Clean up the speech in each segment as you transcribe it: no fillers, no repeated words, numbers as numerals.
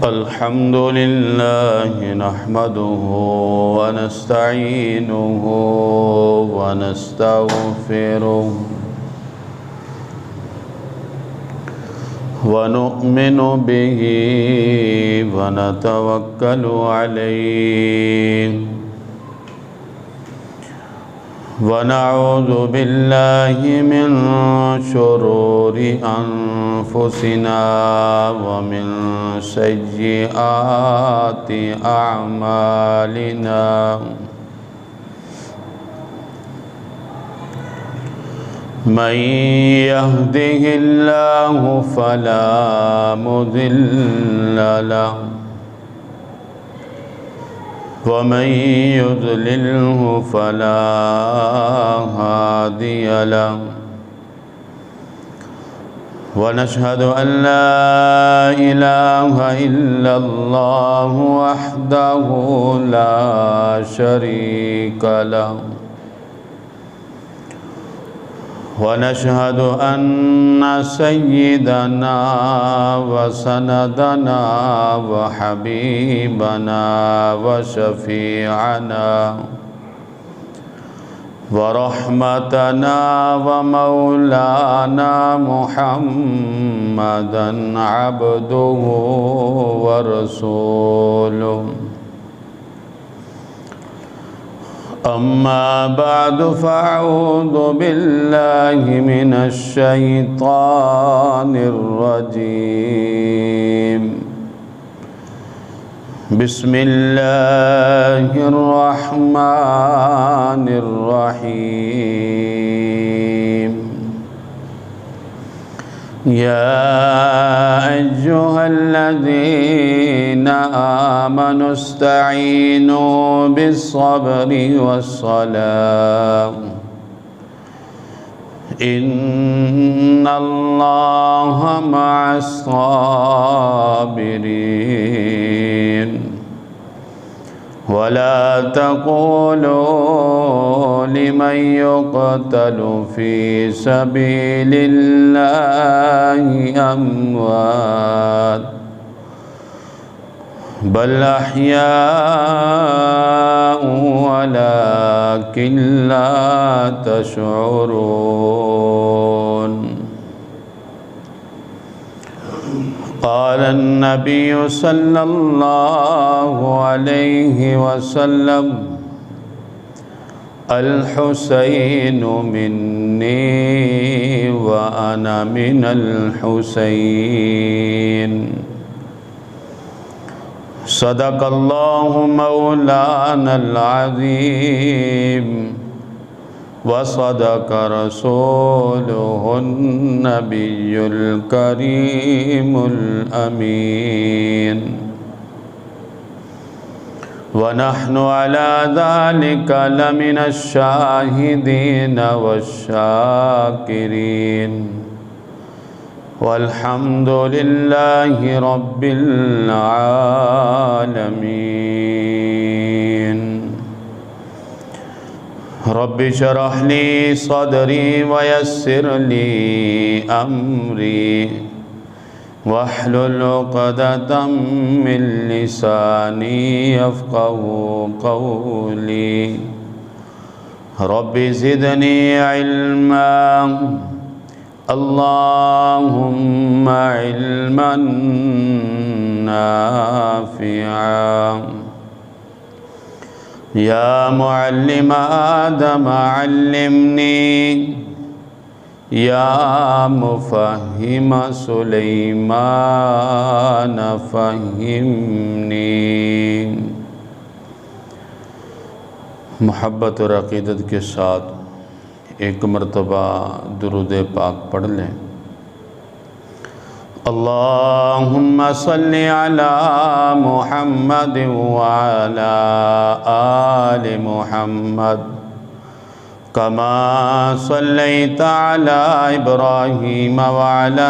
الحمد لله نحمده ونستعينه ونستغفره ونؤمن به ونتوكل عليه ونعوذ بالله من شرور أنفسنا ومن سيئات أعمالنا من يهده الله فلا مضل له ومن يضلله فلا هادي له ونشهد أن لا إله إلا الله وحده لا شريك له ونشهد أن سيدنا وسندنا وحبيبنا وشفيعنا ورحمتنا ومولانا محمدا عبده ورسوله أما بعد فأعوذ بالله من الشيطان الرجيم بسم الله الرحمن الرحيم يا أيها الذين آمنوا استعينوا بالصبر والصلاة إن الله مع الصابرين ولا تقولوا لمن يقتل في سبيل الله أموات بل أحياء ولكن لا تشعرون قال النبي صلى الله عليه وسلم الحسين مني وأنا من الحسين صدق الله مولانا العظيم وصدق رسوله النبي الكريم الأمين ونحن على ذلك لمن الشاهدين والشاكرين والحمد لله رب العالمين رب اشرح لي صدري ويسر لي أمري واحلل عقدة من لساني يفقهوا قولي رب زدني علما اللهم علما نافعا يا معلم آدم علمني يا مفهم سليمان فهمني محبت اور عقیدت کے ساتھ ایک مرتبہ درود پاک پڑھ لیں اللہم صل علی محمد وعلی آل محمد کما صلیت علی ابراہیم وعلی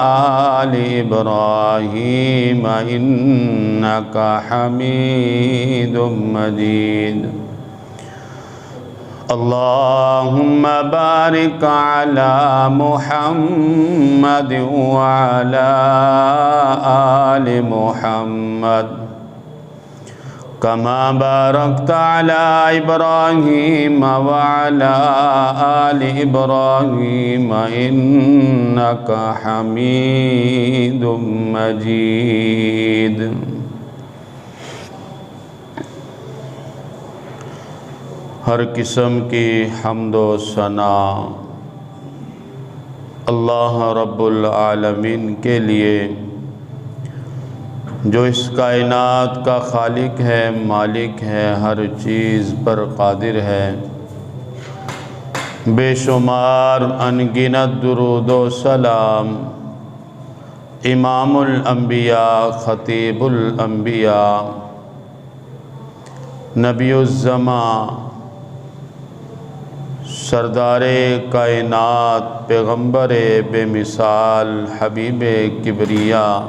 آل ابراہیم انکا حمید مجید اللهم بارك على محمد وعلى آل محمد كما باركت على إبراهيم وعلى آل إبراهيم إنك حميد مجيد۔ ہر قسم کی حمد و ثنا اللہ رب العالمین کے لیے، جو اس کائنات کا خالق ہے، مالک ہے، ہر چیز پر قادر ہے۔ بے شمار انگنت درود و سلام امام الانبیاء، خطیب الانبیاء، نبی الزمان، سردار کائنات، پیغمبر بے مثال، حبیب کبریاء،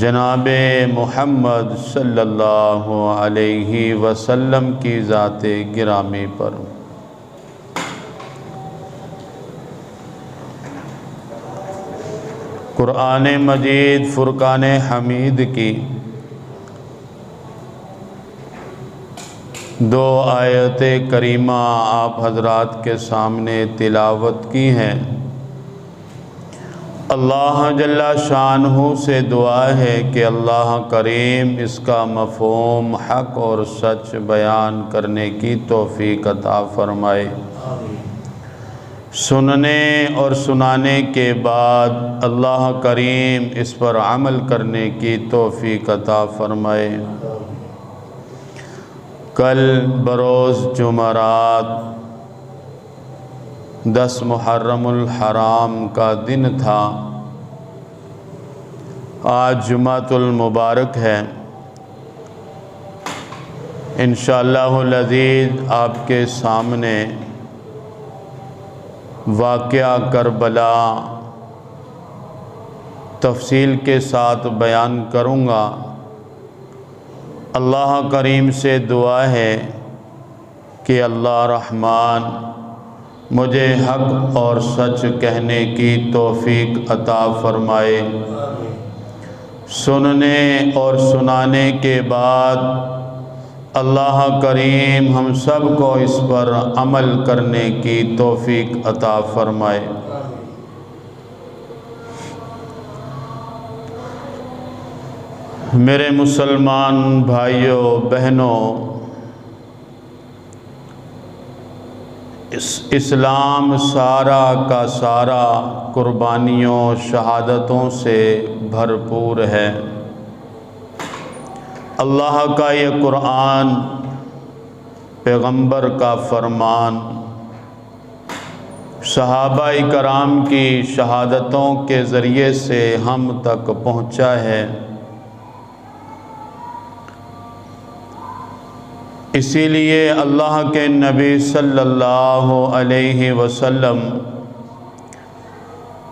جناب محمد صلی اللہ علیہ وسلم کی ذات گرامی پر قرآن مجید فرقان حمید کی 2 آیت کریمہ آپ حضرات کے سامنے تلاوت کی ہیں۔ اللہ جل شانہ سے دعا ہے کہ اللہ کریم اس کا مفہوم حق اور سچ بیان کرنے کی توفیق عطا فرمائے۔ سننے اور سنانے کے بعد اللہ کریم اس پر عمل کرنے کی توفیق عطا فرمائے۔ کل بروز جمعرات 10 محرم الحرام کا دن تھا، آج جمعۃ المبارک ہے۔ انشاءاللہ العزیز آپ کے سامنے واقعہ کربلا تفصیل کے ساتھ بیان کروں گا۔ اللہ کریم سے دعا ہے کہ اللہ رحمان مجھے حق اور سچ کہنے کی توفیق عطا فرمائے۔ سننے اور سنانے کے بعد اللہ کریم ہم سب کو اس پر عمل کرنے کی توفیق عطا فرمائے۔ میرے مسلمان بھائیوں بہنوں، اسلام سارا کا سارا قربانیوں شہادتوں سے بھرپور ہے۔ اللہ کا یہ قرآن، پیغمبر کا فرمان، صحابہ کرام کی شہادتوں کے ذریعے سے ہم تک پہنچا ہے۔ اسی لیے اللہ کے نبی صلی اللہ علیہ وسلم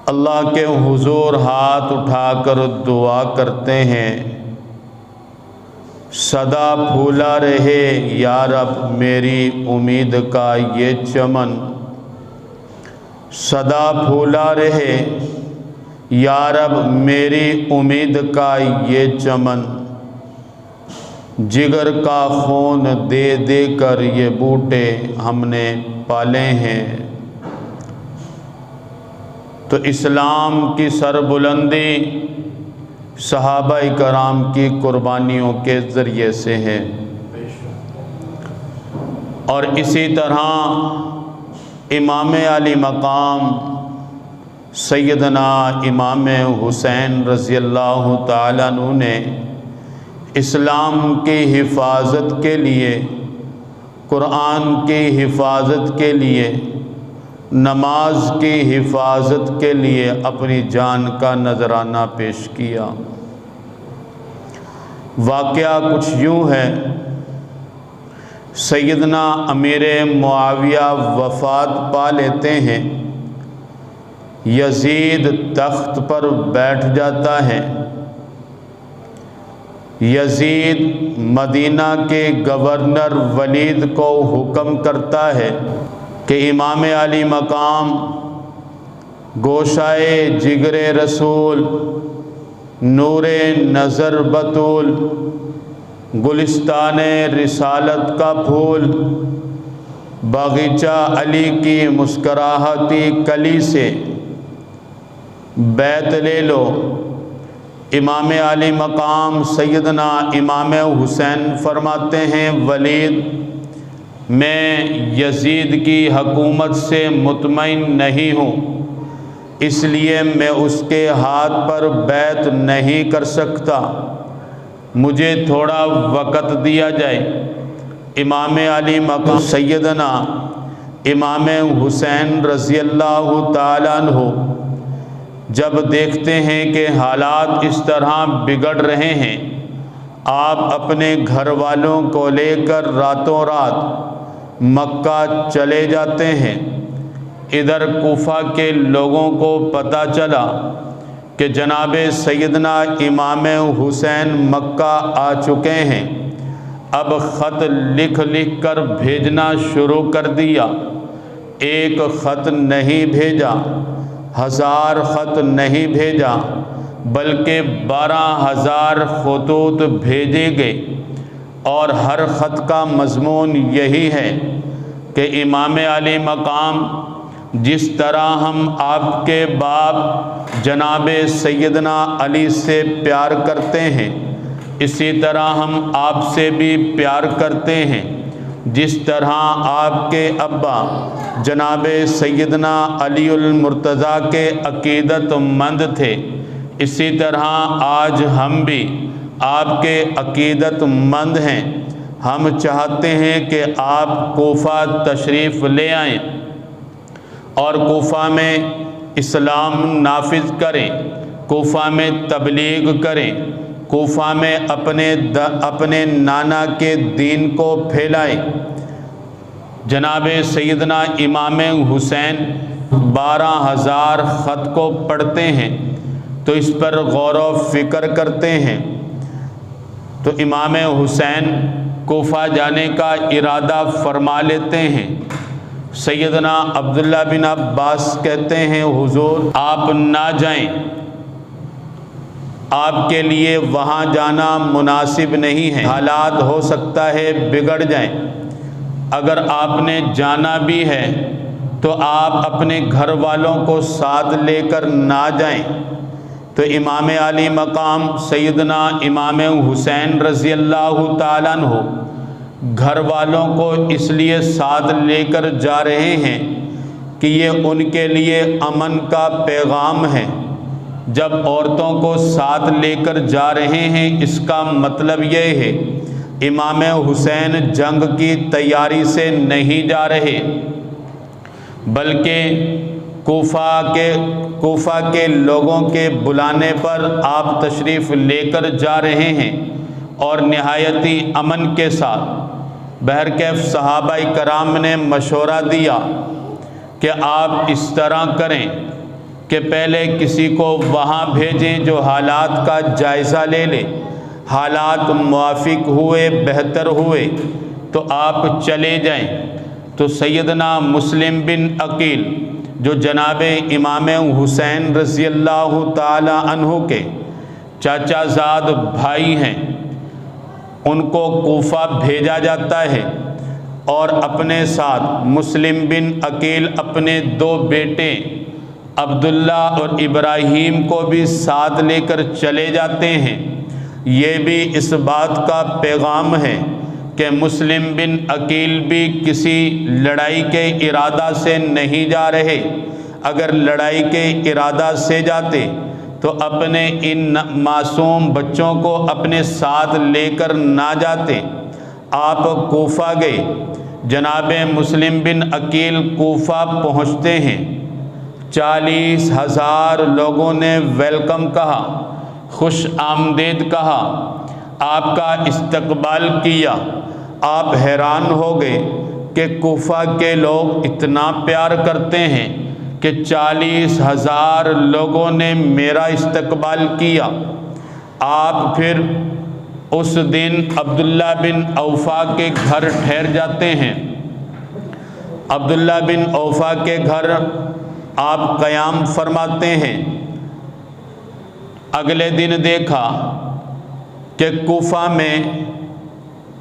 اللہ کے حضور ہاتھ اٹھا کر دعا کرتے ہیں، سدا پھولا رہے یا رب میری امید کا یہ چمن، سدا پھولا رہے یا رب میری امید کا یہ چمن، جگر کا خون دے دے کر یہ بوٹے ہم نے پالے ہیں۔ تو اسلام کی سربلندی صحابہ کرام کی قربانیوں کے ذریعے سے ہے، اور اسی طرح امام علی مقام سیدنا امام حسین رضی اللہ تعالیٰ عنہ نے اسلام کی حفاظت کے لیے، قرآن کی حفاظت کے لیے، نماز کی حفاظت کے لیے اپنی جان کا نذرانہ پیش کیا۔ واقعہ کچھ یوں ہے، سیدنا امیر معاویہ وفات پا لیتے ہیں، یزید تخت پر بیٹھ جاتا ہے، یزید مدینہ کے گورنر ولید کو حکم کرتا ہے کہ امام علی مقام گوشائے جگر رسول، نور نظر بطول، گلستان رسالت کا پھول، باغیچہ علی کی مسکراہتی کلی سے بیت لے لو۔ امام علی مقام سیدنا امام حسین فرماتے ہیں ولید، میں یزید کی حکومت سے مطمئن نہیں ہوں، اس لیے میں اس کے ہاتھ پر بیعت نہیں کر سکتا، مجھے تھوڑا وقت دیا جائے۔ امام علی مقام سیدنا امام حسین رضی اللہ تعالیٰ عنہ جب دیکھتے ہیں کہ حالات اس طرح بگڑ رہے ہیں، آپ اپنے گھر والوں کو لے کر راتوں رات مکہ چلے جاتے ہیں۔ ادھر کوفہ کے لوگوں کو پتہ چلا کہ جناب سیدنا امام حسین مکہ آ چکے ہیں، اب خط لکھ لکھ کر بھیجنا شروع کر دیا۔ ایک خط نہیں بھیجا، 1000 خط نہیں بھیجا، بلکہ 12,000 خطوط بھیجے گئے، اور ہر خط کا مضمون یہی ہے کہ امام علی مقام، جس طرح ہم آپ کے باپ جناب سیدنا علی سے پیار کرتے ہیں، اسی طرح ہم آپ سے بھی پیار کرتے ہیں۔ جس طرح آپ کے ابا جناب سیدنا علی المرتضیٰ کے عقیدت مند تھے، اسی طرح آج ہم بھی آپ کے عقیدت مند ہیں۔ ہم چاہتے ہیں کہ آپ کوفہ تشریف لے آئیں اور کوفہ میں اسلام نافذ کریں، کوفہ میں تبلیغ کریں، کوفہ میں اپنے نانا کے دین کو پھیلائیں۔ جناب سیدنا امام حسین 12,000 خط کو پڑھتے ہیں تو اس پر غور و فکر کرتے ہیں، تو امام حسین کوفہ جانے کا ارادہ فرما لیتے ہیں۔ سیدنا عبداللہ بن عباس کہتے ہیں حضور آپ نہ جائیں، آپ کے لیے وہاں جانا مناسب نہیں ہے، حالات ہو سکتا ہے بگڑ جائیں، اگر آپ نے جانا بھی ہے تو آپ اپنے گھر والوں کو ساتھ لے کر نہ جائیں۔ تو امام علی مقام سیدنا امام حسین رضی اللہ تعالیٰ عنہ گھر والوں کو اس لیے ساتھ لے کر جا رہے ہیں کہ یہ ان کے لیے امن کا پیغام ہے۔ جب عورتوں کو ساتھ لے کر جا رہے ہیں، اس کا مطلب یہ ہے امام حسین جنگ کی تیاری سے نہیں جا رہے، بلکہ کوفہ کے لوگوں کے بلانے پر آپ تشریف لے کر جا رہے ہیں، اور نہایتی امن کے ساتھ۔ بہرکیف صحابہ کرام نے مشورہ دیا کہ آپ اس طرح کریں کہ پہلے کسی کو وہاں بھیجیں جو حالات کا جائزہ لے لے، حالات موافق ہوئے، بہتر ہوئے تو آپ چلے جائیں۔ تو سیدنا مسلم بن عقیل جو جناب امام حسین رضی اللہ تعالی عنہ کے چاچا زاد بھائی ہیں، ان کو کوفہ بھیجا جاتا ہے، اور اپنے ساتھ مسلم بن عقیل اپنے 2 بیٹے عبداللہ اور ابراہیم کو بھی ساتھ لے کر چلے جاتے ہیں۔ یہ بھی اس بات کا پیغام ہے کہ مسلم بن عقیل بھی کسی لڑائی کے ارادہ سے نہیں جا رہے، اگر لڑائی کے ارادہ سے جاتے تو اپنے ان معصوم بچوں کو اپنے ساتھ لے کر نہ جاتے۔ آپ کوفہ گئے، جناب مسلم بن عقیل کوفہ پہنچتے ہیں، 40,000 لوگوں نے ویلکم کہا، خوش آمدید کہا، آپ کا استقبال کیا۔ آپ حیران ہو گئے کہ کوفہ کے لوگ اتنا پیار کرتے ہیں کہ 40,000 لوگوں نے میرا استقبال کیا۔ آپ پھر اس دن عبداللہ بن اوفا کے گھر ٹھہر جاتے ہیں۔ عبداللہ بن اوفا کے گھر آپ قیام فرماتے ہیں۔ اگلے دن دیکھا کہ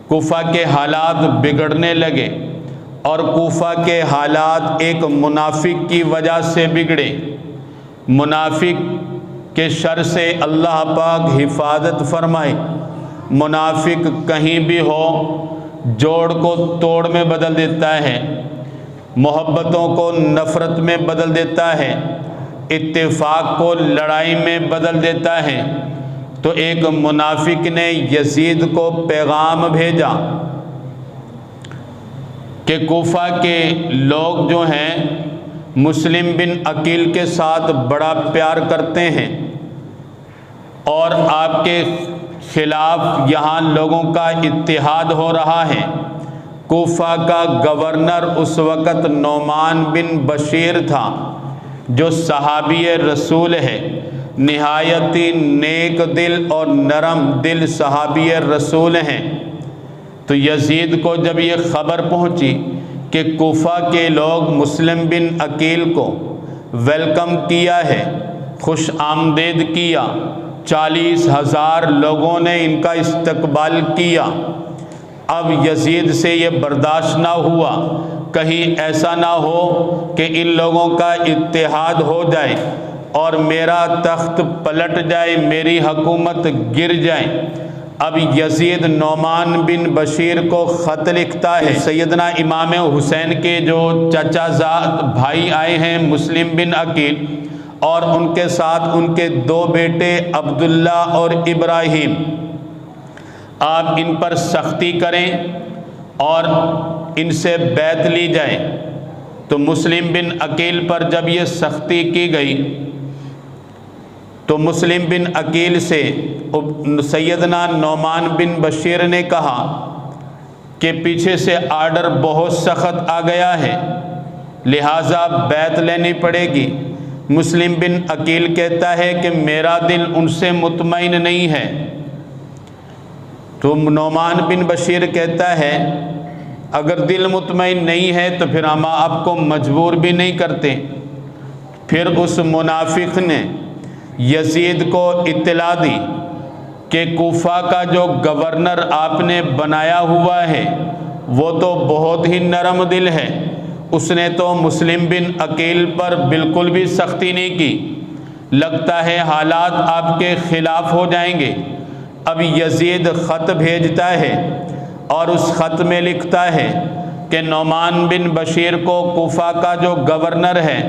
کوفہ کے حالات بگڑنے لگے، اور کوفہ کے حالات ایک منافق کی وجہ سے بگڑے۔ منافق کے شر سے اللہ پاک حفاظت فرمائے۔ منافق کہیں بھی ہو جوڑ کو توڑ میں بدل دیتا ہے، محبتوں کو نفرت میں بدل دیتا ہے، اتفاق کو لڑائی میں بدل دیتا ہے۔ تو ایک منافق نے یزید کو پیغام بھیجا کہ کوفہ کے لوگ جو ہیں مسلم بن عقیل کے ساتھ بڑا پیار کرتے ہیں، اور آپ کے خلاف یہاں لوگوں کا اتحاد ہو رہا ہے۔ کوفہ کا گورنر اس وقت نعمان بن بشیر تھا، جو صحابی رسول ہے، نہایت نیک دل اور نرم دل صحابی رسول ہیں۔ تو یزید کو جب یہ خبر پہنچی کہ کوفہ کے لوگ مسلم بن عقیل کو ویلکم کیا ہے، خوش آمدید کیا، 40,000 لوگوں نے ان کا استقبال کیا، اب یزید سے یہ برداشت نہ ہوا، کہیں ایسا نہ ہو کہ ان لوگوں کا اتحاد ہو جائے اور میرا تخت پلٹ جائے، میری حکومت گر جائے۔ اب یزید نعمان بن بشیر کو خط لکھتا ہے۔ سیدنا امام حسین کے جو چچا زاد بھائی آئے ہیں مسلم بن عقیل، اور ان کے ساتھ ان کے 2 بیٹے عبداللہ اور ابراہیم، آپ ان پر سختی کریں اور ان سے بیعت لی جائے۔ تو مسلم بن عقیل پر جب یہ سختی کی گئی تو مسلم بن عقیل سے سیدنا نعمان بن بشیر نے کہا کہ پیچھے سے آرڈر بہت سخت آ گیا ہے، لہٰذا بیعت لینی پڑے گی۔ مسلم بن عقیل کہتا ہے کہ میرا دل ان سے مطمئن نہیں ہے۔ تو نعمان بن بشیر کہتا ہے اگر دل مطمئن نہیں ہے تو پھر ہم آپ کو مجبور بھی نہیں کرتے۔ پھر اس منافق نے یزید کو اطلاع دی کہ کوفہ کا جو گورنر آپ نے بنایا ہوا ہے وہ تو بہت ہی نرم دل ہے، اس نے تو مسلم بن عقیل پر بالکل بھی سختی نہیں کی، لگتا ہے حالات آپ کے خلاف ہو جائیں گے۔ اب یزید خط بھیجتا ہے اور اس خط میں لکھتا ہے کہ نعمان بن بشیر کو کوفہ کا جو گورنر ہے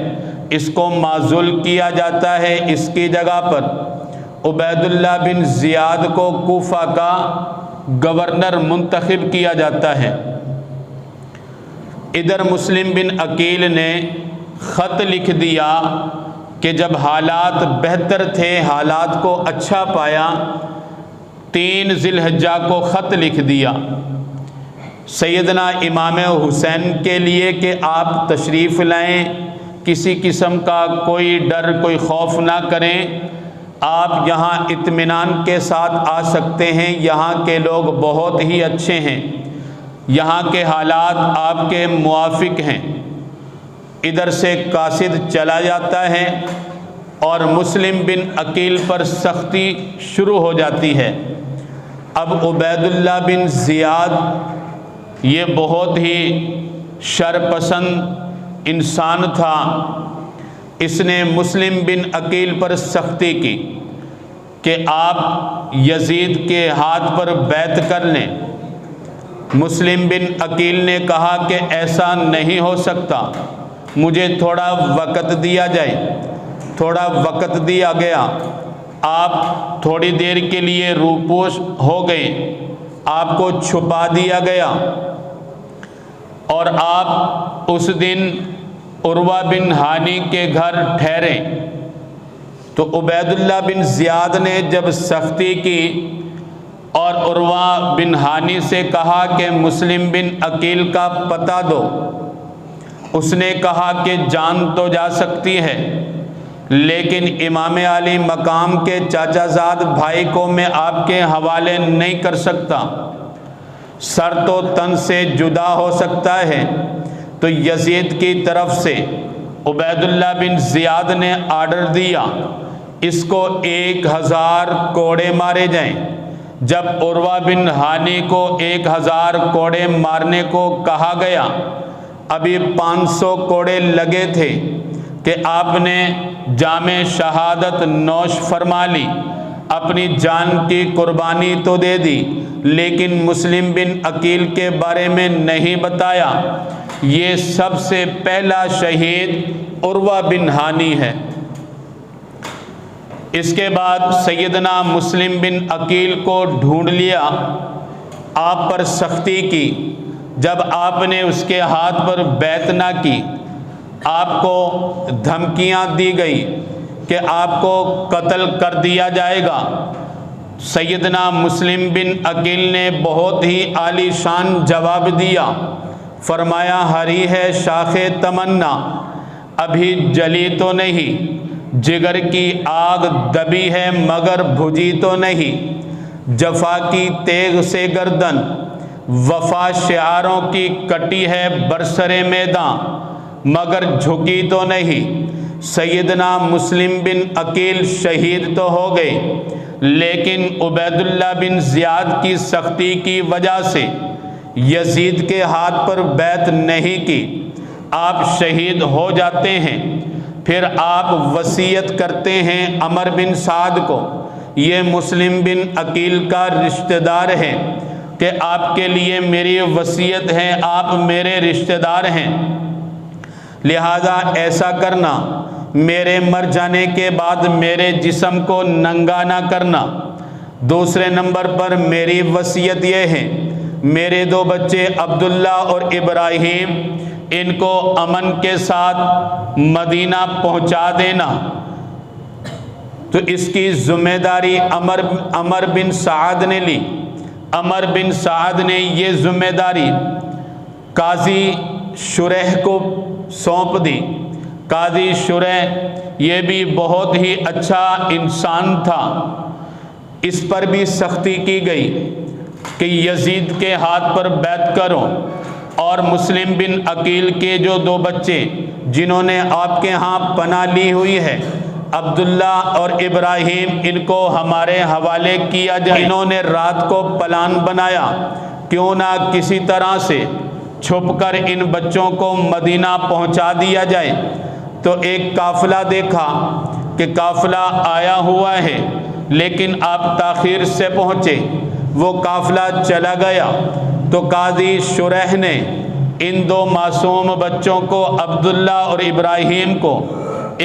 اس کو معزول کیا جاتا ہے، اس کی جگہ پر عبید اللہ بن زیاد کو کوفہ کا گورنر منتخب کیا جاتا ہے۔ ادھر مسلم بن عقیل نے خط لکھ دیا کہ جب حالات بہتر تھے، حالات کو اچھا پایا، 3 ذی الحجہ کو خط لکھ دیا سیدنا امام حسین کے لیے کہ آپ تشریف لائیں، کسی قسم کا کوئی ڈر کوئی خوف نہ کریں، آپ یہاں اطمینان کے ساتھ آ سکتے ہیں، یہاں کے لوگ بہت ہی اچھے ہیں، یہاں کے حالات آپ کے موافق ہیں۔ ادھر سے قاصد چلا جاتا ہے اور مسلم بن عقیل پر سختی شروع ہو جاتی ہے۔ اب عبید اللہ بن زیاد یہ بہت ہی شر پسند انسان تھا، اس نے مسلم بن عقیل پر سختی کی کہ آپ یزید کے ہاتھ پر بیعت کر لیں۔ مسلم بن عقیل نے کہا کہ ایسا نہیں ہو سکتا، مجھے تھوڑا وقت دیا جائے۔ تھوڑا وقت دیا گیا، آپ تھوڑی دیر کے لیے روپوش ہو گئے، آپ کو چھپا دیا گیا، اور آپ اس دن عروہ بن ہانی کے گھر ٹھہرے۔ تو عبید اللہ بن زیاد نے جب سختی کی اور عروہ بن ہانی سے کہا کہ مسلم بن عقیل کا پتہ دو، اس نے کہا کہ جان تو جا سکتی ہے لیکن امام علی مقام کے چاچا زاد بھائی کو میں آپ کے حوالے نہیں کر سکتا، سر تو تن سے جدا ہو سکتا ہے۔ تو یزید کی طرف سے عبید اللہ بن زیاد نے آرڈر دیا اس کو 1000 کوڑے مارے جائیں۔ جب عروہ بن ہانی کو 1000 کوڑے مارنے کو کہا گیا، ابھی 500 کوڑے لگے تھے کہ آپ نے جام شہادت نوش فرما لی، اپنی جان کی قربانی تو دے دی، لیکن مسلم بن عقیل کے بارے میں نہیں بتایا۔ یہ سب سے پہلا شہید عروہ بن ہانی ہے۔ اس کے بعد سیدنا مسلم بن عقیل کو ڈھونڈ لیا، آپ پر سختی کی۔ جب آپ نے اس کے ہاتھ پر بیعت نہ کی، آپ کو دھمکیاں دی گئی کہ آپ کو قتل کر دیا جائے گا۔ سیدنا مسلم بن عقیل نے بہت ہی عالی شان جواب دیا، فرمایا ہری ہے شاخ تمنا، ابھی جلی تو نہیں، جگر کی آگ دبی ہے مگر بھجی تو نہیں، جفا کی تیغ سے گردن، وفا شعاروں کی کٹی ہے برسر میدان، مگر جھکی تو نہیں۔ سیدنا مسلم بن عقیل شہید تو ہو گئے، لیکن عبید اللہ بن زیاد کی سختی کی وجہ سے یزید کے ہاتھ پر بیعت نہیں کی، آپ شہید ہو جاتے ہیں۔ پھر آپ وصیت کرتے ہیں عمر بن سعد کو، یہ مسلم بن عقیل کا رشتہ دار ہے، کہ آپ کے لیے میری وصیت ہے، آپ میرے رشتہ دار ہیں، لہذا ایسا کرنا، میرے مر جانے کے بعد میرے جسم کو ننگا نہ کرنا۔ دوسرے نمبر پر میری وصیت یہ ہے، میرے 2 بچے عبداللہ اور ابراہیم، ان کو امن کے ساتھ مدینہ پہنچا دینا۔ تو اس کی ذمہ داری عمر بن سعد نے لی۔ عمر بن سعد نے یہ ذمہ داری قاضی شریح کو سونپ دی۔ قاضی شریح یہ بھی بہت ہی اچھا انسان تھا، اس پر بھی سختی کی گئی کہ یزید کے ہاتھ پر بیعت کرو، اور مسلم بن عقیل کے جو 2 بچے جنہوں نے آپ کے ہاں پناہ لی ہوئی ہے، عبداللہ اور ابراہیم، ان کو ہمارے حوالے کیا جائے۔ انہوں نے رات کو پلان بنایا، کیوں نہ کسی طرح سے چھپ کر ان بچوں کو مدینہ پہنچا دیا جائے۔ تو ایک قافلہ دیکھا کہ قافلہ آیا ہوا ہے، لیکن آپ تاخیر سے پہنچے، وہ قافلہ چلا گیا۔ تو قاضی شریح نے ان 2 معصوم بچوں کو، عبداللہ اور ابراہیم کو،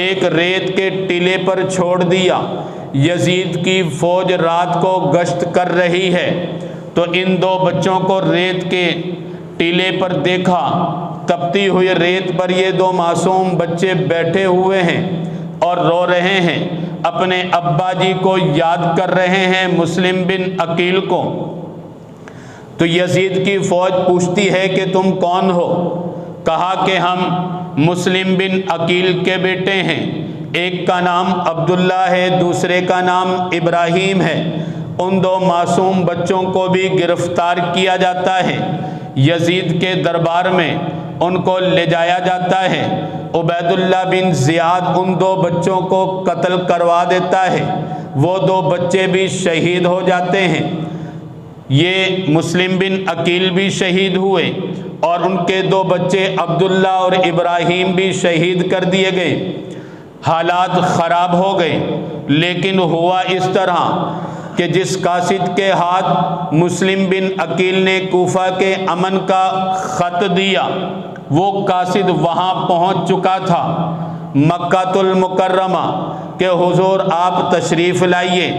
ایک ریت کے ٹیلے پر چھوڑ دیا۔ یزید کی فوج رات کو گشت کر رہی ہے، تو ان 2 بچوں کو ریت کے ٹیلے پر دیکھا، تپتی ہوئی ریت پر یہ 2 معصوم بچے بیٹھے ہوئے ہیں اور رو رہے ہیں، اپنے ابا جی کو یاد کر رہے ہیں، مسلم بن عقیل کو۔ تو یزید کی فوج پوچھتی ہے کہ تم کون ہو؟ کہا کہ ہم مسلم بن عقیل کے بیٹے ہیں، ایک کا نام عبداللہ ہے، دوسرے کا نام ابراہیم ہے۔ ان 2 معصوم بچوں کو بھی گرفتار کیا جاتا ہے، یزید کے دربار میں ان کو لے جایا جاتا ہے۔ عبید اللہ بن زیاد ان 2 بچوں کو قتل کروا دیتا ہے، وہ 2 بچے بھی شہید ہو جاتے ہیں۔ یہ مسلم بن عقیل بھی شہید ہوئے، اور ان کے 2 بچے عبداللہ اور ابراہیم بھی شہید کر دیے گئے۔ حالات خراب ہو گئے، لیکن ہوا اس طرح کہ جس قاصد کے ہاتھ مسلم بن عقیل نے کوفہ کے امن کا خط دیا، وہ قاصد وہاں پہنچ چکا تھا، مکہ المکرمہ، کہ حضور آپ تشریف لائیے۔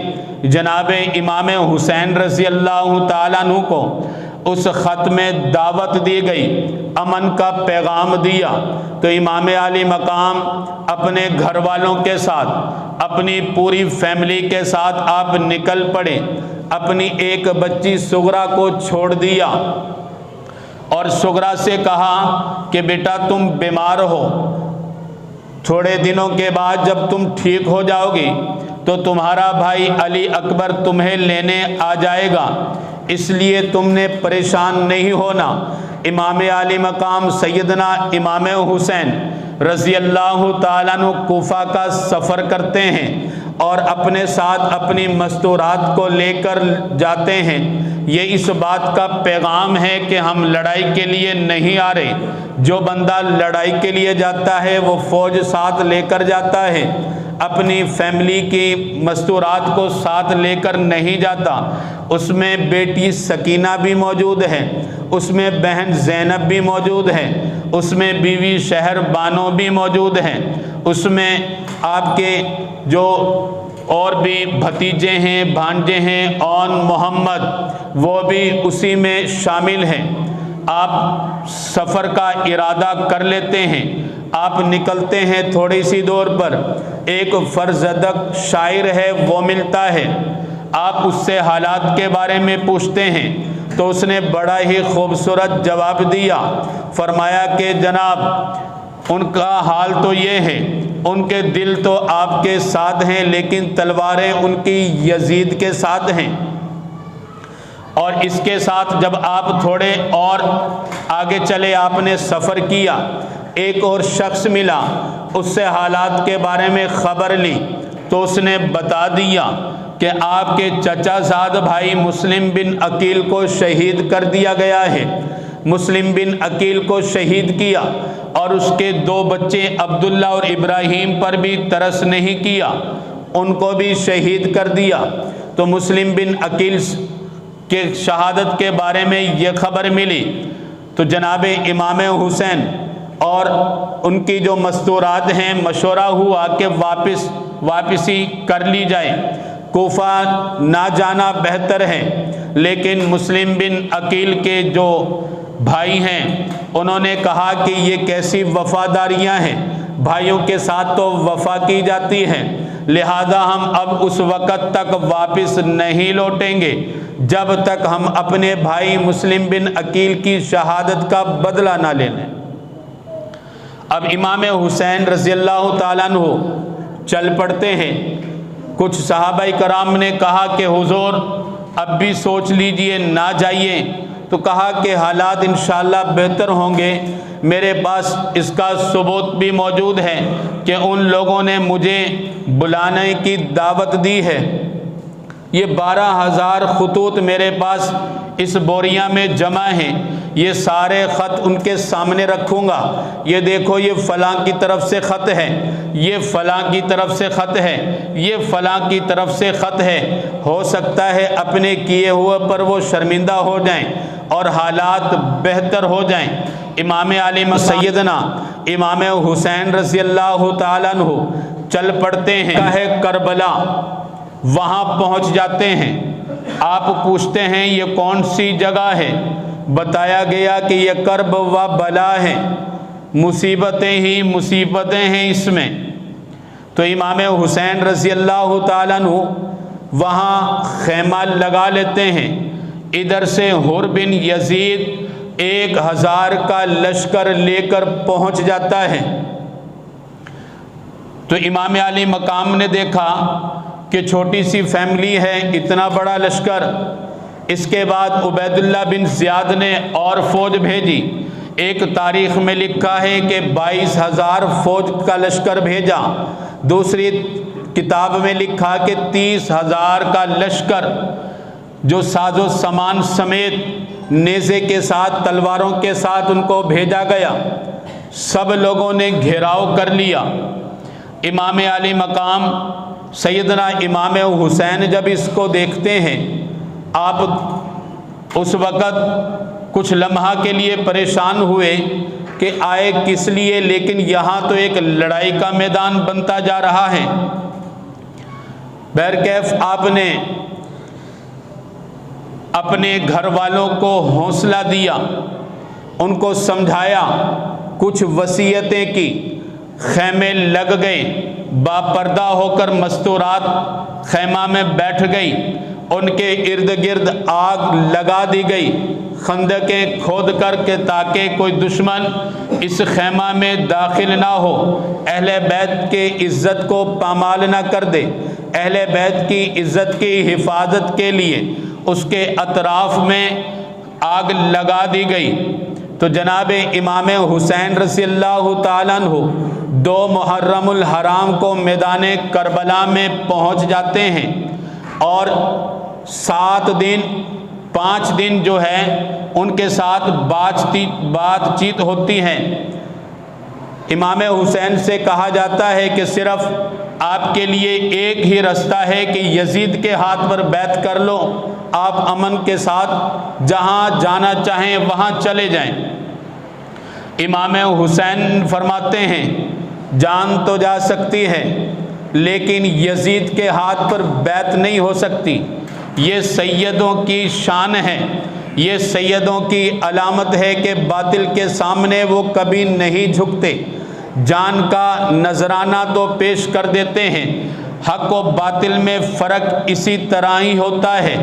جناب امام حسین رضی اللہ تعالیٰ عنہ کو اس خط میں دعوت دی گئی، امن کا پیغام دیا۔ تو امام علی مقام اپنے گھر والوں کے ساتھ، اپنی پوری فیملی کے ساتھ آپ نکل پڑے، اپنی ایک بچی سغرا کو چھوڑ دیا، اور سغرا سے کہا کہ بیٹا تم بیمار ہو، تھوڑے دنوں کے بعد جب تم ٹھیک ہو جاؤ گی تو تمہارا بھائی علی اکبر تمہیں لینے آ جائے گا، اس لیے تم نے پریشان نہیں ہونا۔ امام عالی مقام سیدنا امام حسین رضی اللہ تعالیٰ عنہ کوفہ کا سفر کرتے ہیں اور اپنے ساتھ اپنی مستورات کو لے کر جاتے ہیں۔ یہ اس بات کا پیغام ہے کہ ہم لڑائی کے لیے نہیں آ رہے۔ جو بندہ لڑائی کے لیے جاتا ہے وہ فوج ساتھ لے کر جاتا ہے، اپنی فیملی کی مستورات کو ساتھ لے کر نہیں جاتا۔ اس میں بیٹی سکینہ بھی موجود ہے، اس میں بہن زینب بھی موجود ہے، اس میں بیوی شہر بانو بھی موجود ہیں، اس میں آپ کے جو اور بھی بھتیجے ہیں بھانجے ہیں اون محمد وہ بھی اسی میں شامل ہیں۔ آپ سفر کا ارادہ کر لیتے ہیں، آپ نکلتے ہیں۔ تھوڑی سی دور پر ایک فرزدق شاعر ہے وہ ملتا ہے، آپ اس سے حالات کے بارے میں پوچھتے ہیں تو اس نے بڑا ہی خوبصورت جواب دیا، فرمایا کہ جناب ان کا حال تو یہ ہے، ان کے دل تو آپ کے ساتھ ہیں لیکن تلواریں ان کی یزید کے ساتھ ہیں۔ اور اس کے ساتھ جب آپ تھوڑے اور آگے چلے، آپ نے سفر کیا، ایک اور شخص ملا، اس سے حالات کے بارے میں خبر لی تو اس نے بتا دیا کہ آپ کے چچا زاد بھائی مسلم بن عقیل کو شہید کر دیا گیا ہے۔ مسلم بن عقیل کو شہید کیا اور اس کے 2 بچے عبداللہ اور ابراہیم پر بھی ترس نہیں کیا، ان کو بھی شہید کر دیا۔ تو مسلم بن عقیل کے شہادت کے بارے میں یہ خبر ملی تو جناب امام حسین اور ان کی جو مستورات ہیں مشورہ ہوا کہ واپسی کر لی جائے، کوفہ نہ جانا بہتر ہے۔ لیکن مسلم بن عقیل کے جو بھائی ہیں انہوں نے کہا کہ یہ کیسی وفاداریاں ہیں، بھائیوں کے ساتھ تو وفا کی جاتی ہے، لہذا ہم اب اس وقت تک واپس نہیں لوٹیں گے جب تک ہم اپنے بھائی مسلم بن عقیل کی شہادت کا بدلہ نہ لے لیں۔ اب امام حسین رضی اللہ تعالیٰ عنہ چل پڑتے ہیں۔ کچھ صحابہ کرام نے کہا کہ حضور اب بھی سوچ لیجئے، نہ جائیے، تو کہا کہ حالات انشاءاللہ بہتر ہوں گے۔ میرے پاس اس کا ثبوت بھی موجود ہے کہ ان لوگوں نے مجھے بلانے کی دعوت دی ہے۔ یہ 12,000 خطوط میرے پاس اس بوریاں میں جمع ہیں، یہ سارے خط ان کے سامنے رکھوں گا۔ یہ دیکھو یہ فلاں کی طرف سے خط ہے، یہ فلاں کی طرف سے خط ہے، یہ فلاں کی طرف سے خط ہے۔ ہو سکتا ہے اپنے کیے ہوئے پر وہ شرمندہ ہو جائیں اور حالات بہتر ہو جائیں۔ امام علی سیدنا امام حسین رضی اللہ تعالیٰ عنہ چل پڑتے ہیں کربلا، وہاں پہنچ جاتے ہیں۔ آپ پوچھتے ہیں یہ کون سی جگہ ہے؟ بتایا گیا کہ یہ کرب و بلا ہے، مصیبتیں ہی مصیبتیں ہیں اس میں۔ تو امام حسین رضی اللہ تعالیٰ عنہ وہاں خیمہ لگا لیتے ہیں۔ ادھر سے حر بن یزید 1000 کا لشکر لے کر پہنچ جاتا ہے۔ تو امام علی مقام نے دیکھا کہ چھوٹی سی فیملی ہے، اتنا بڑا لشکر۔ اس کے بعد عبید اللہ بن زیاد نے اور فوج بھیجی۔ ایک تاریخ میں لکھا ہے کہ 22,000 فوج کا لشکر بھیجا، دوسری کتاب میں لکھا کہ 30,000 کا لشکر جو ساز و سامان سمیت نیزے کے ساتھ تلواروں کے ساتھ ان کو بھیجا گیا۔ سب لوگوں نے گھیراؤ کر لیا۔ امام علی مقام سیدنا امام حسین جب اس کو دیکھتے ہیں، آپ اس وقت کچھ لمحہ کے لیے پریشان ہوئے کہ آئے کس لیے، لیکن یہاں تو ایک لڑائی کا میدان بنتا جا رہا ہے۔ بہرکیف آپ نے اپنے گھر والوں کو حوصلہ دیا، ان کو سمجھایا، کچھ وصیتیں کی، خیمے لگ گئے، باپردہ ہو کر مستورات خیمہ میں بیٹھ گئی، ان کے ارد گرد آگ لگا دی گئی، خندقیں کھود کر کے تاکہ کوئی دشمن اس خیمہ میں داخل نہ ہو، اہل بیت کے عزت کو پامال نہ کر دے۔ اہل بیت کی عزت کی حفاظت کے لیے اس کے اطراف میں آگ لگا دی گئی۔ تو جناب امام حسین رضی اللہ تعالیٰ عنہ 2 محرم الحرام کو میدان کربلا میں پہنچ جاتے ہیں، اور 7 دن 5 دن جو ہے ان کے ساتھ بات چیت ہوتی ہے۔ امام حسین سے کہا جاتا ہے کہ صرف آپ کے لیے ایک ہی رستہ ہے کہ یزید کے ہاتھ پر بیعت کر لو، آپ امن کے ساتھ جہاں جانا چاہیں وہاں چلے جائیں۔ امام حسین فرماتے ہیں جان تو جا سکتی ہے لیکن یزید کے ہاتھ پر بیعت نہیں ہو سکتی۔ یہ سیدوں کی شان ہے، یہ سیدوں کی علامت ہے کہ باطل کے سامنے وہ کبھی نہیں جھکتے، جان کا نذرانہ تو پیش کر دیتے ہیں۔ حق و باطل میں فرق اسی طرح ہی ہوتا ہے۔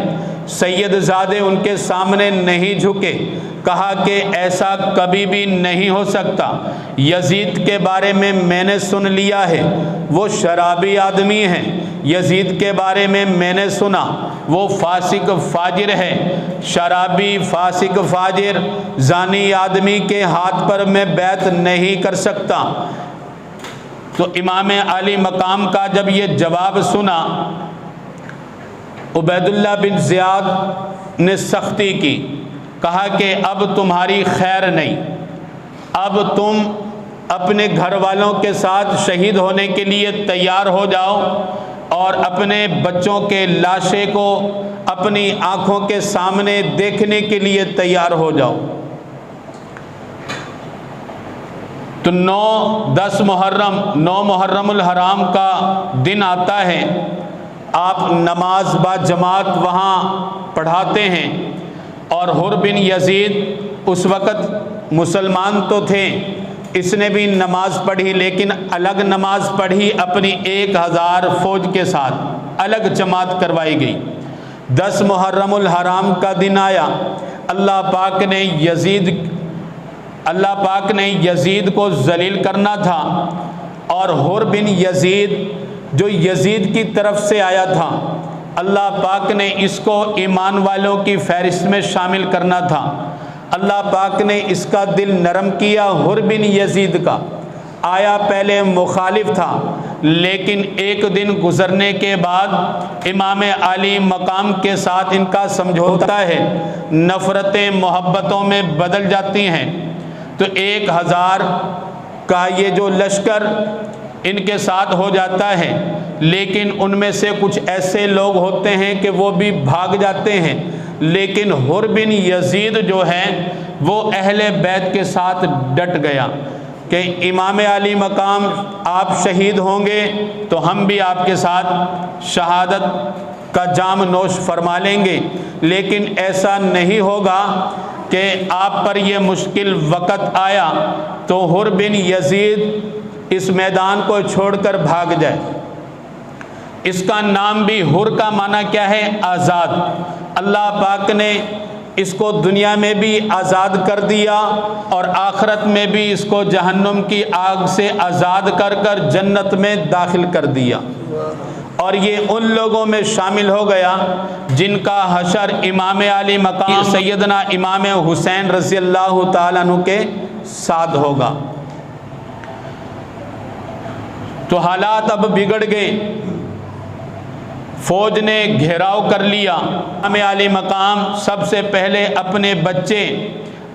سید زادے ان کے سامنے نہیں جھکے، کہا کہ ایسا کبھی بھی نہیں ہو سکتا۔ یزید کے بارے میں نے سن لیا ہے، وہ شرابی آدمی ہے۔ یزید کے بارے میں نے سنا، وہ فاسق فاجر ہے۔ شرابی، فاسق، فاجر، زانی آدمی کے ہاتھ پر میں بیعت نہیں کر سکتا۔ تو امام عالی مقام کا جب یہ جواب سنا، عبید اللہ بن زیاد نے سختی کی، کہا کہ اب تمہاری خیر نہیں، اب تم اپنے گھر والوں کے ساتھ شہید ہونے کے لیے تیار ہو جاؤ اور اپنے بچوں کے لاشیں کو اپنی آنکھوں کے سامنے دیکھنے کے لیے تیار ہو جاؤ۔ تو 9 محرم الحرام کا دن آتا ہے، آپ نماز با جماعت وہاں پڑھاتے ہیں، اور حر بن یزید اس وقت مسلمان تو تھے، اس نے بھی نماز پڑھی لیکن الگ نماز پڑھی، اپنی 1000 فوج کے ساتھ الگ جماعت کروائی گئی۔ 10 محرم الحرام کا دن آیا، اللہ پاک نے یزید کو ذلیل کرنا تھا، اور حر بن یزید جو یزید کی طرف سے آیا تھا، اللہ پاک نے اس کو ایمان والوں کی فہرست میں شامل کرنا تھا۔ اللہ پاک نے اس کا دل نرم کیا، حر بن یزید کا آیا پہلے مخالف تھا، لیکن ایک دن گزرنے کے بعد امام عالی مقام کے ساتھ ان کا سمجھوتا ہے، نفرتیں محبتوں میں بدل جاتی ہیں۔ تو 1000 کا یہ جو لشکر ان کے ساتھ ہو جاتا ہے، لیکن ان میں سے کچھ ایسے لوگ ہوتے ہیں کہ وہ بھی بھاگ جاتے ہیں، لیکن حر بن یزید جو ہے وہ اہل بیت کے ساتھ ڈٹ گیا کہ امام علی مقام آپ شہید ہوں گے تو ہم بھی آپ کے ساتھ شہادت کا جام نوش فرما لیں گے، لیکن ایسا نہیں ہوگا کہ آپ پر یہ مشکل وقت آیا تو حر بن یزید اس میدان کو چھوڑ کر بھاگ جائے۔ اس کا نام بھی، حر کا معنی کیا ہے؟ آزاد۔ اللہ پاک نے اس کو دنیا میں بھی آزاد کر دیا اور آخرت میں بھی اس کو جہنم کی آگ سے آزاد کر کر جنت میں داخل کر دیا، اور یہ ان لوگوں میں شامل ہو گیا جن کا حشر امام علی مقام سیدنا امام حسین رضی اللہ تعالیٰ عنہ کے ساتھ ہوگا۔ تو حالات اب بگڑ گئے، فوج نے گھیراؤ کر لیا۔ امام علی مقام سب سے پہلے اپنے بچے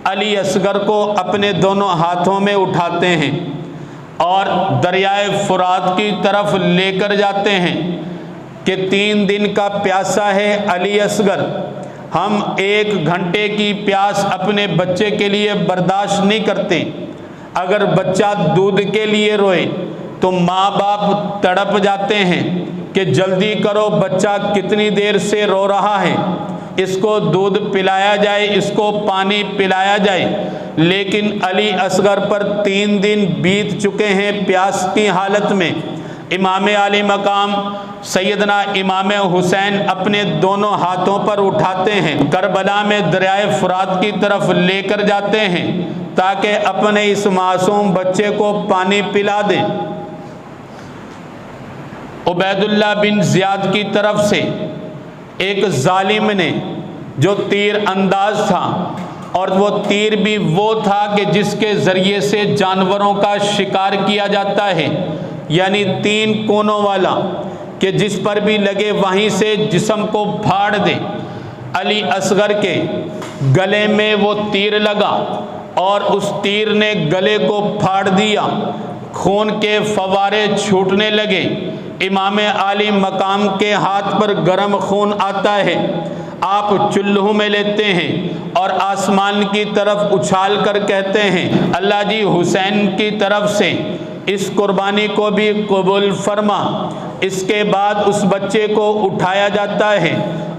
علی اصغر کو اپنے دونوں ہاتھوں میں اٹھاتے ہیں اور دریائے فرات کی طرف لے کر جاتے ہیں کہ 3 دن کا پیاسا ہے علی اصغر، ہم 1 گھنٹے کی پیاس اپنے بچے کے لیے برداشت نہیں کرتے۔ اگر بچہ دودھ کے لیے روئے تو ماں باپ تڑپ جاتے ہیں کہ جلدی کرو، بچہ کتنی دیر سے رو رہا ہے، اس کو دودھ پلایا جائے، اس کو پانی پلایا جائے۔ لیکن علی اصغر پر 3 دن بیت چکے ہیں پیاس کی حالت میں۔ امام علی مقام سیدنا امام حسین اپنے دونوں ہاتھوں پر اٹھاتے ہیں، کربلا میں دریائے فرات کی طرف لے کر جاتے ہیں۔ تاکہ اپنے اس معصوم بچے کو پانی پلا دیں۔ عبید اللہ بن زیاد کی طرف سے ایک ظالم نے جو تیر انداز تھا، اور وہ تیر بھی وہ تھا کہ جس کے ذریعے سے جانوروں کا شکار کیا جاتا ہے، یعنی 3 کونوں والا کہ جس پر بھی لگے وہیں سے جسم کو پھاڑ دے۔ علی اصغر کے گلے میں وہ تیر لگا اور اس تیر نے گلے کو پھاڑ دیا، خون کے فوارے چھوٹنے لگے۔ امام عالی مقام کے ہاتھ پر گرم خون آتا ہے، آپ چلہوں میں لیتے ہیں اور آسمان کی طرف اچھال کر کہتے ہیں اللہ جی حسین کی طرف سے اس قربانی کو بھی قبول فرما۔ اس کے بعد اس بچے کو اٹھایا جاتا ہے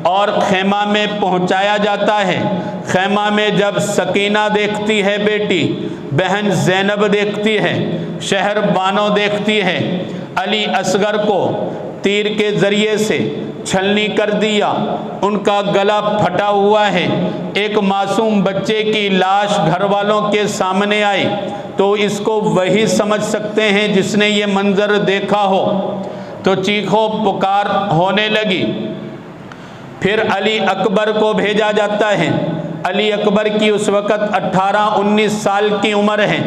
اور خیمہ میں پہنچایا جاتا ہے۔ خیمہ میں جب سکینہ دیکھتی ہے بیٹی، بہن زینب دیکھتی ہے، شہر بانو دیکھتی ہے علی اصغر کو تیر کے ذریعے سے چھلنی کر دیا، ان کا گلا پھٹا ہوا ہے، ایک معصوم بچے کی لاش گھر والوں کے سامنے آئی تو اس کو وہی سمجھ سکتے ہیں جس نے یہ منظر دیکھا ہو، تو چیخو پکار ہونے لگی۔ پھر علی اکبر کو بھیجا جاتا ہے۔ علی اکبر کی اس وقت 18-19 سال کی عمر ہے۔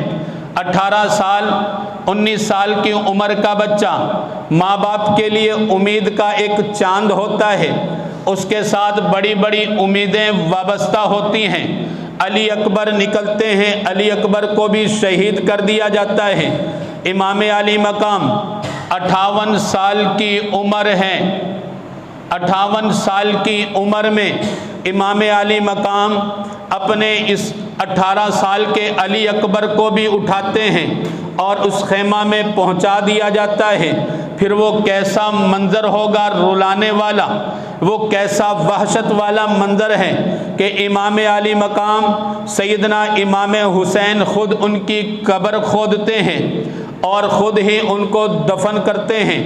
18 سال 19 سال کی عمر کا بچہ ماں باپ کے لیے امید کا ایک چاند ہوتا ہے، اس کے ساتھ بڑی بڑی امیدیں وابستہ ہوتی ہیں۔ علی اکبر نکلتے ہیں، علی اکبر کو بھی شہید کر دیا جاتا ہے۔ امام علی مقام 58 سال کی عمر ہے۔ 58 سال کی عمر میں امام علی مقام اپنے اس 18 سال کے علی اکبر کو بھی اٹھاتے ہیں اور اس خیمہ میں پہنچا دیا جاتا ہے۔ پھر وہ کیسا منظر ہوگا رلانے والا، وہ کیسا وحشت والا منظر ہے کہ امام علی مقام سیدنا امام حسین خود ان کی قبر کھودتے ہیں اور خود ہی ان کو دفن کرتے ہیں۔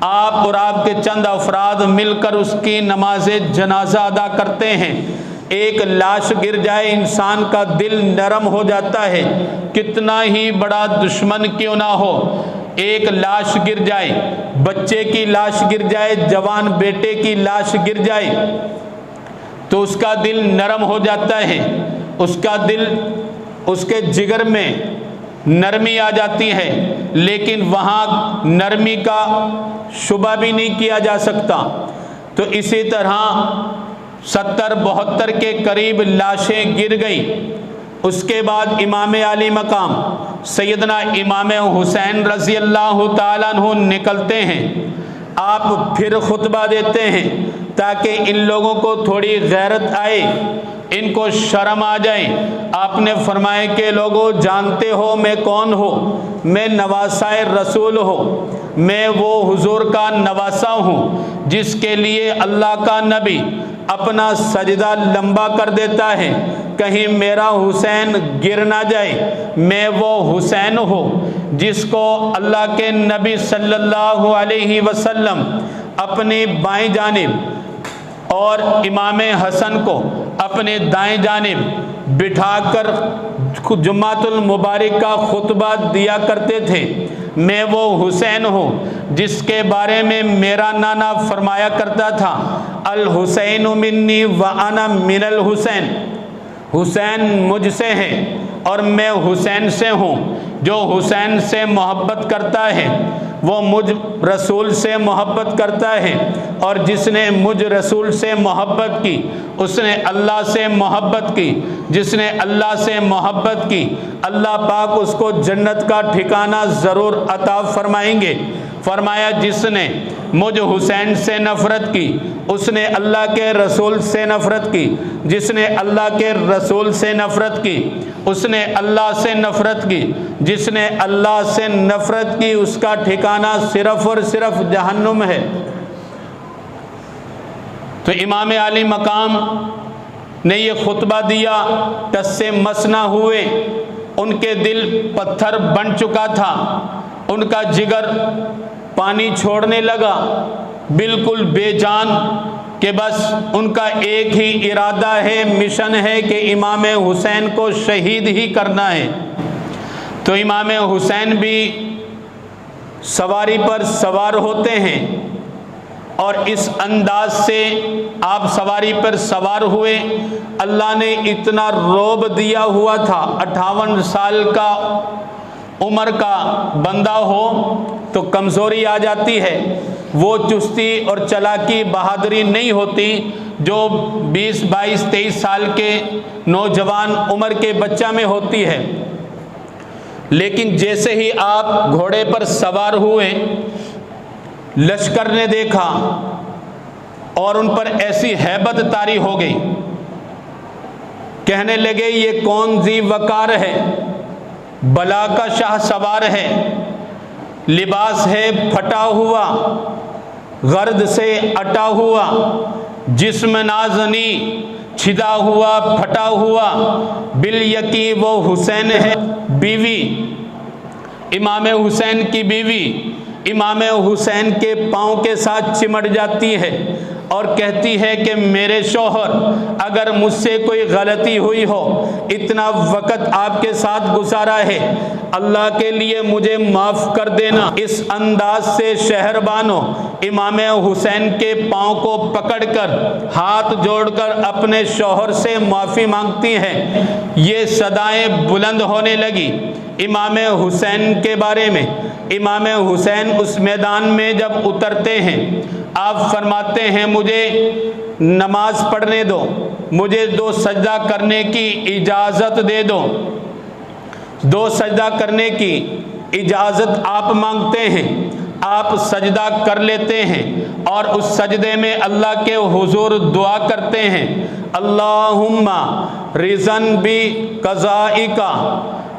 آپ اور آپ کے چند افراد مل کر اس کی نماز جنازہ ادا کرتے ہیں۔ ایک لاش گر جائے انسان کا دل نرم ہو جاتا ہے، کتنا ہی بڑا دشمن کیوں نہ ہو۔ ایک لاش گر جائے، بچے کی لاش گر جائے، جوان بیٹے کی لاش گر جائے تو اس کا دل نرم ہو جاتا ہے، اس کا دل، اس کے جگر میں نرمی آ جاتی ہے، لیکن وہاں نرمی کا شبہ بھی نہیں کیا جا سکتا۔ تو اسی طرح 70-72 کے قریب لاشیں گر گئی۔ اس کے بعد امام علی مقام سیدنا امام حسین رضی اللہ تعالیٰ عنہ نکلتے ہیں۔ آپ پھر خطبہ دیتے ہیں تاکہ ان لوگوں کو تھوڑی غیرت آئے، ان کو شرم آ جائے۔ آپ نے فرمایا کہ لوگوں جانتے ہو میں کون ہوں، میں نواسۂ رسول ہوں، میں وہ حضور کا نواسہ ہوں جس کے لیے اللہ کا نبی اپنا سجدہ لمبا کر دیتا ہے، کہیں میرا حسین گر نہ جائے۔ میں وہ حسین ہوں جس کو اللہ کے نبی صلی اللہ علیہ وسلم اپنی بائیں جانب اور امام حسن کو اپنے دائیں جانب بٹھا کر جمعۃ المبارک کا خطبہ دیا کرتے تھے۔ میں وہ حسین ہوں جس کے بارے میں میرا نانا فرمایا کرتا تھا الحسین منی وانا من الحسین، حسین مجھ سے ہے اور میں حسین سے ہوں۔ جو حسین سے محبت کرتا ہے وہ مجھ رسول سے محبت کرتا ہے، اور جس نے مجھ رسول سے محبت کی اس نے اللہ سے محبت کی، جس نے اللہ سے محبت کی اللہ پاک اس کو جنت کا ٹھکانہ ضرور عطا فرمائیں گے۔ فرمایا جس نے مجھ حسین سے نفرت کی اس نے اللہ کے رسول سے نفرت کی، جس نے اللہ کے رسول سے نفرت کی اس نے اللہ سے نفرت کی، جس نے اللہ سے نفرت کی اس کا ٹھکانہ صرف اور صرف جہنم ہے۔ تو امام علی مقام نے یہ خطبہ دیا، ٹس سے مس نہ ہوئے، ان کے دل پتھر بن چکا تھا، ان کا جگر پانی چھوڑنے لگا، بالکل بے جان کہ بس ان کا ایک ہی ارادہ ہے، مشن ہے کہ امام حسین کو شہید ہی کرنا ہے۔ تو امام حسین بھی سواری پر سوار ہوتے ہیں اور اس انداز سے آپ سواری پر سوار ہوئے۔ اللہ نے اتنا رعب دیا ہوا تھا، 58 سال کا عمر کا بندہ ہو تو کمزوری آ جاتی ہے، وہ چستی اور چلاکی بہادری نہیں ہوتی جو 20 22 23 سال کے نوجوان عمر کے بچہ میں ہوتی ہے۔ لیکن جیسے ہی آپ گھوڑے پر سوار ہوئے، لشکر نے دیکھا اور ان پر ایسی ہیبت طاری ہو گئی، کہنے لگے یہ کون ذی وقار ہے، بلا کا شاہ سوار ہے، لباس ہے پھٹا ہوا، غرد سے اٹا ہوا، جسم نازنی چھدا ہوا پھٹا ہوا، بالیقین وہ حسین ہے۔ بیوی امام حسین کی بیوی امام حسین کے پاؤں کے ساتھ چمٹ جاتی ہے اور کہتی ہے کہ میرے شوہر، اگر مجھ سے کوئی غلطی ہوئی ہو، اتنا وقت آپ کے ساتھ گزارا ہے، اللہ کے لیے مجھے معاف کر دینا۔ اس انداز سے شہربانوں امام حسین کے پاؤں کو پکڑ کر ہاتھ جوڑ کر اپنے شوہر سے معافی مانگتی ہیں۔ یہ صدائیں بلند ہونے لگی امام حسین کے بارے میں۔ امام حسین اس میدان میں جب اترتے ہیں، آپ فرماتے ہیں مجھے نماز پڑھنے دو، مجھے 2 سجدہ کرنے کی اجازت دے دو۔ 2 سجدہ کرنے کی اجازت آپ مانگتے ہیں، آپ سجدہ کر لیتے ہیں اور اس سجدے میں اللہ کے حضور دعا کرتے ہیں، اللہم رضن بی قضائکا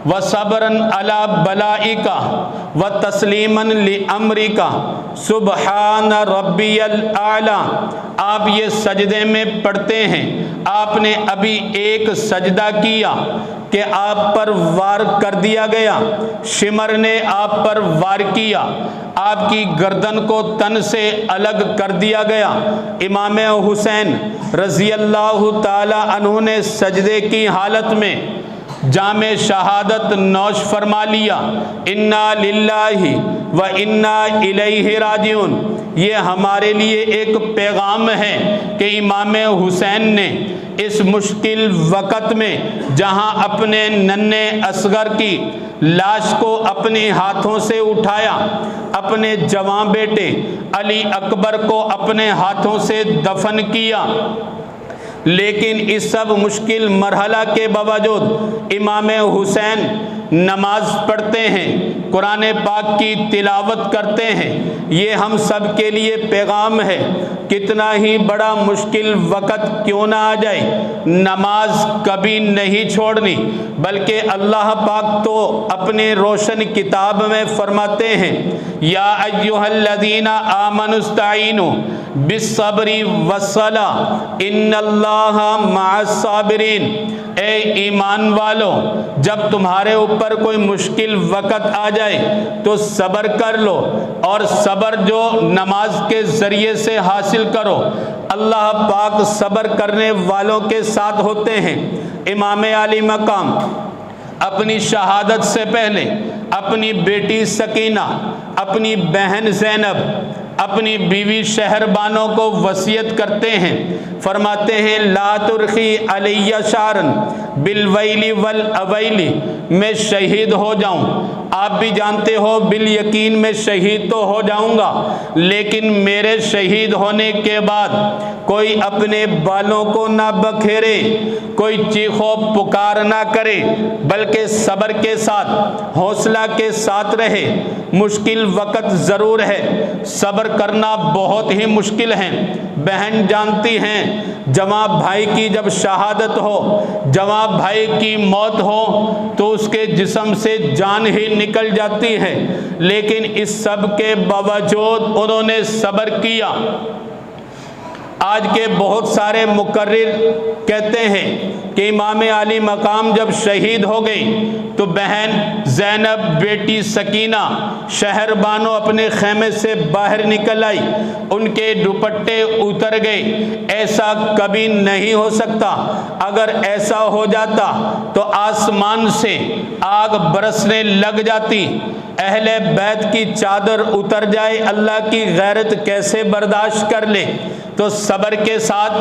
وصبرن علی بلائکا وتسلیمن لامرکا سبحان ربی الاعلی۔ آپ یہ سجدے میں پڑھتے ہیں، آپ نے ابھی ایک سجدہ کیا کہ آپ پر وار کر دیا گیا، شمر نے آپ پر وار کیا، آپ کی گردن کو تن سے الگ کر دیا گیا۔ امام حسین رضی اللہ تعالی عنہ نے سجدے کی حالت میں جام شہادت نوش فرما لیا، انا للہ و انا الیہ راجعون۔ یہ ہمارے لیے ایک پیغام ہے کہ امام حسین نے اس مشکل وقت میں جہاں اپنے ننھے اصغر کی لاش کو اپنے ہاتھوں سے اٹھایا، اپنے جوان بیٹے علی اکبر کو اپنے ہاتھوں سے دفن کیا، لیکن اس سب مشکل مرحلہ کے باوجود امام حسین نماز پڑھتے ہیں، قرآن پاک کی تلاوت کرتے ہیں۔ یہ ہم سب کے لیے پیغام ہے، کتنا ہی بڑا مشکل وقت کیوں نہ آ جائے، نماز کبھی نہیں چھوڑنی، بلکہ اللہ پاک تو اپنے روشن کتاب میں فرماتے ہیں، یا ایھا الذین آمنوا استعینوا بالصبر والصلاۃ ان اللہ مع الصابرین۔ اے ایمان والو، جب تمہارے اوپر کوئی مشکل وقت آ جائے تو صبر کر لو، اور صبر جو نماز کے ذریعے سے حاصل کرو، اللہ پاک صبر کرنے والوں کے ساتھ ہوتے ہیں۔ امام علی مقام اپنی شہادت سے پہلے اپنی بیٹی سکینہ، اپنی بہن زینب، اپنی بیوی شہربانوں کو وصیت کرتے ہیں، فرماتے ہیں لا ترخی علی شعرا بالویل والاویل، میں شہید ہو جاؤں، آپ بھی جانتے ہو بالیقین میں شہید تو ہو جاؤں گا، لیکن میرے شہید ہونے کے بعد کوئی اپنے بالوں کو نہ بکھیرے، کوئی چیخ و پکار نہ کرے، بلکہ صبر کے ساتھ حوصلہ کے ساتھ رہے۔ مشکل وقت ضرور ہے، صبر کرنا بہت ہی مشکل ہے۔ بہن جانتی ہیں جواں بھائی کی جب شہادت ہو، جواں بھائی کی موت ہو تو اس کے جسم سے جان ہی نکل جاتی ہے، لیکن اس سب کے باوجود انہوں نے صبر کیا۔ آج کے بہت سارے مقرر کہتے ہیں کہ امام علی مقام جب شہید ہو گئی تو بہن زینب، بیٹی سکینہ، شہر بانو اپنے خیمے سے باہر نکل آئی، ان کے دوپٹے اتر گئے۔ ایسا کبھی نہیں ہو سکتا، اگر ایسا ہو جاتا تو آسمان سے آگ برسنے لگ جاتی، اہل بیت کی چادر اتر جائے، اللہ کی غیرت کیسے برداشت کر لے؟ تو صبر کے ساتھ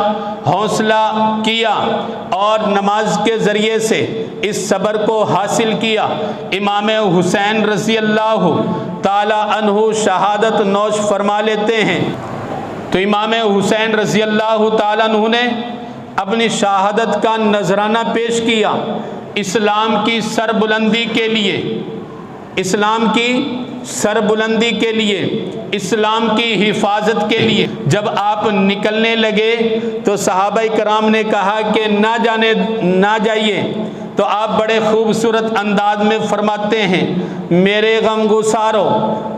حوصلہ کیا اور نماز کے ذریعے سے اس صبر کو حاصل کیا۔ امام حسین رضی اللہ تعالی عنہ شہادت نوش فرما لیتے ہیں۔ تو امام حسین رضی اللہ تعالی عنہ نے اپنی شہادت کا نذرانہ پیش کیا اسلام کی سربلندی کے لیے، اسلام کی سربلندی کے لیے، اسلام کی حفاظت کے لیے۔ جب آپ نکلنے لگے تو صحابہ کرام نے کہا کہ نہ جائیے، تو آپ بڑے خوبصورت انداز میں فرماتے ہیں، میرے غم گسارو،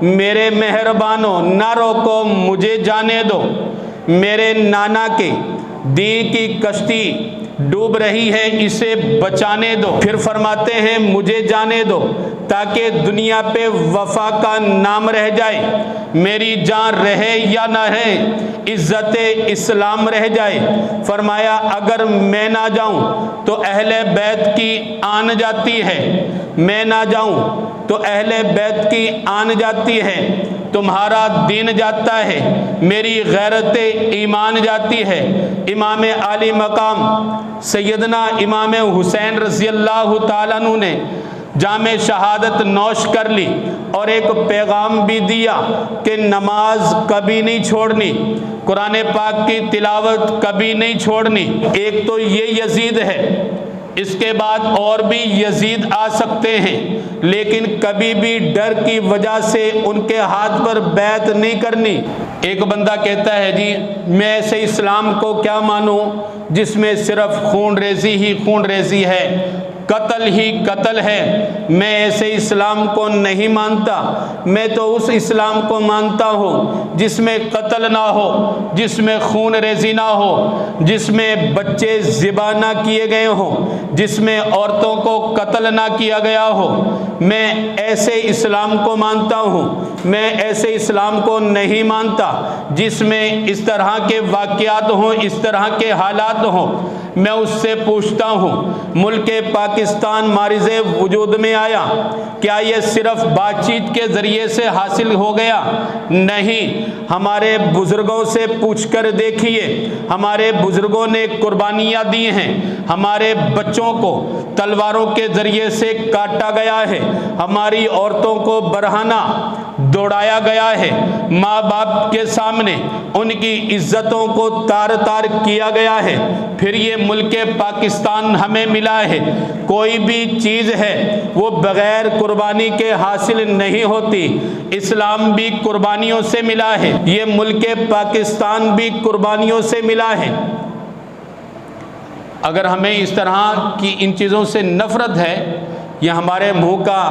میرے مہربانو، نہ روکو، مجھے جانے دو، میرے نانا کے دین کی کشتی ڈوب رہی ہے، اسے بچانے دو۔ پھر فرماتے ہیں مجھے جانے دو تاکہ دنیا پہ وفا کا نام رہ جائے، میری جان رہے یا نہ رہے، عزت اسلام رہ جائے۔ فرمایا اگر میں نہ جاؤں تو اہل بیت کی آن جاتی ہے، میں نہ جاؤں تو اہل بیت کی آن جاتی ہے، تمہارا دین جاتا ہے، میری غیرت ایمان جاتی ہے۔ امام عالی مقام سیدنا امام حسین رضی اللہ تعالیٰ عنہ نے جام شہادت نوش کر لی اور ایک پیغام بھی دیا کہ نماز کبھی نہیں چھوڑنی، قرآن پاک کی تلاوت کبھی نہیں چھوڑنی۔ ایک تو یہ یزید ہے، اس کے بعد اور بھی یزید آ سکتے ہیں، لیکن کبھی بھی ڈر کی وجہ سے ان کے ہاتھ پر بیعت نہیں کرنی۔ ایک بندہ کہتا ہے جی میں ایسے اسلام کو کیا مانوں جس میں صرف خون ریزی ہی خون ریزی ہے، قتل ہی قتل ہے، میں ایسے اسلام کو نہیں مانتا، میں تو اس اسلام کو مانتا ہوں جس میں قتل نہ ہو، جس میں خون ریزی نہ ہو، جس میں بچے ذبح نہ کیے گئے ہوں، جس میں عورتوں کو قتل نہ کیا گیا ہو۔ میں ایسے اسلام کو مانتا ہوں، میں ایسے اسلام کو نہیں مانتا جس میں اس طرح کے واقعات ہوں، اس طرح کے حالات ہوں۔ میں اس سے پوچھتا ہوں ملک پاکستان مارز وجود میں آیا، کیا یہ صرف بات چیت کے ذریعے سے حاصل ہو گیا؟ نہیں، ہمارے بزرگوں سے پوچھ کر دیکھیے، ہمارے بزرگوں نے قربانیاں دی ہیں، ہمارے بچوں کو تلواروں کے ذریعے سے کاٹا گیا ہے، ہماری عورتوں کو برہنہ دوڑایا گیا ہے، ماں باپ کے سامنے ان کی عزتوں کو تار تار کیا گیا ہے، پھر یہ ملک پاکستان ہمیں ملا ہے۔ کوئی بھی چیز ہے وہ بغیر قربانی کے حاصل نہیں ہوتی، اسلام بھی قربانیوں سے ملا ہے، یہ ملک پاکستان بھی قربانیوں سے ملا ہے۔ اگر ہمیں اس طرح کی ان چیزوں سے نفرت ہے، یہ ہمارے منہ کا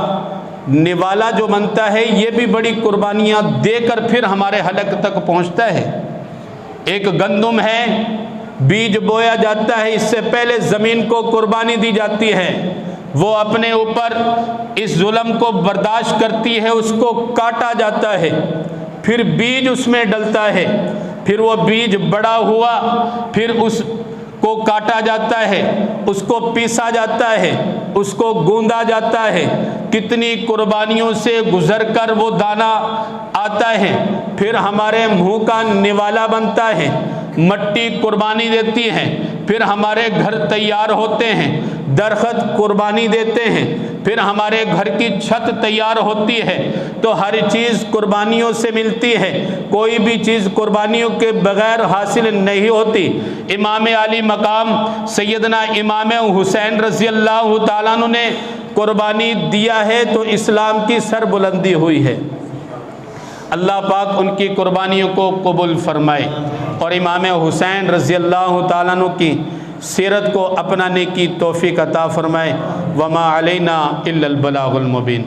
نوالا جو بنتا ہے یہ بھی بڑی قربانیاں دے کر پھر ہمارے حلق تک پہنچتا ہے۔ ایک گندم ہے، بیج بویا جاتا ہے، اس سے پہلے زمین کو قربانی دی جاتی ہے، وہ اپنے اوپر اس ظلم کو برداشت کرتی ہے، اس کو کاٹا جاتا ہے، پھر بیج اس میں ڈلتا ہے، پھر وہ بیج بڑا ہوا، پھر اس کو کاٹا جاتا ہے، اس کو پیسا جاتا ہے، اس کو گوندا جاتا ہے، کتنی قربانیوں سے گزر کر وہ دانہ آتا ہے، پھر ہمارے منہ کا نوالا بنتا ہے، مٹی قربانی دیتی ہے، پھر ہمارے گھر تیار ہوتے ہیں، درخت قربانی دیتے ہیں، پھر ہمارے گھر کی چھت تیار ہوتی ہے۔ تو ہر چیز قربانیوں سے ملتی ہے، کوئی بھی چیز قربانیوں کے بغیر حاصل نہیں ہوتی۔ امام علی مقام سیدنا امام حسین رضی اللہ تعالیٰ عنہ نے قربانی دیا ہے تو اسلام کی سر بلندی ہوئی ہے۔ اللہ پاک ان کی قربانیوں کو قبول فرمائے اور امام حسین رضی اللہ تعالیٰ عنہ کی سیرت کو اپنانے کی توفیق عطا فرمائے۔ وما علینا الا البلاغ المبین۔